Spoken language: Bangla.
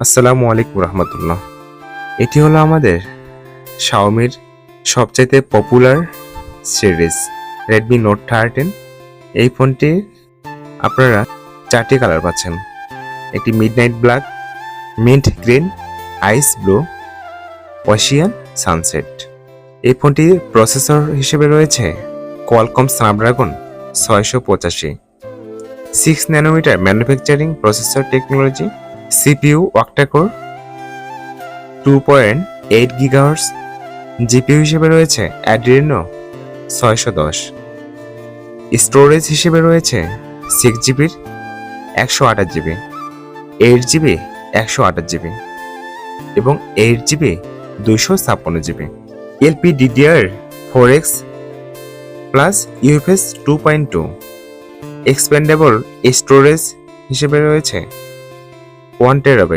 আসসালামু আলাইকুম রহমতুল্লাহ। এটি হলো আমাদের শাওমির সবচাইতে পপুলার সিরিজ রেডমি নোট 13। এই ফোনটি আপনারা 4টি কালার পাচ্ছেন। একটি midnight black, mint green, ice blue, ocean sunset. এই ফোনটির প্রসেসর হিসেবে রয়েছে Qualcomm Snapdragon 685, 6 nanometer manufacturing processor technology, CPU octacore 2.8 gigahertz, GPU হিসেবে রয়েছে অ্যাড্রিনো 610, স্টোরেজ হিসেবে রয়েছে 6GB 128GB, 8GB 128GB এবং 8GB 256GB, LPDDR4X plus UFS 2.2, expandable storage হিসেবে রয়েছে 1 TB।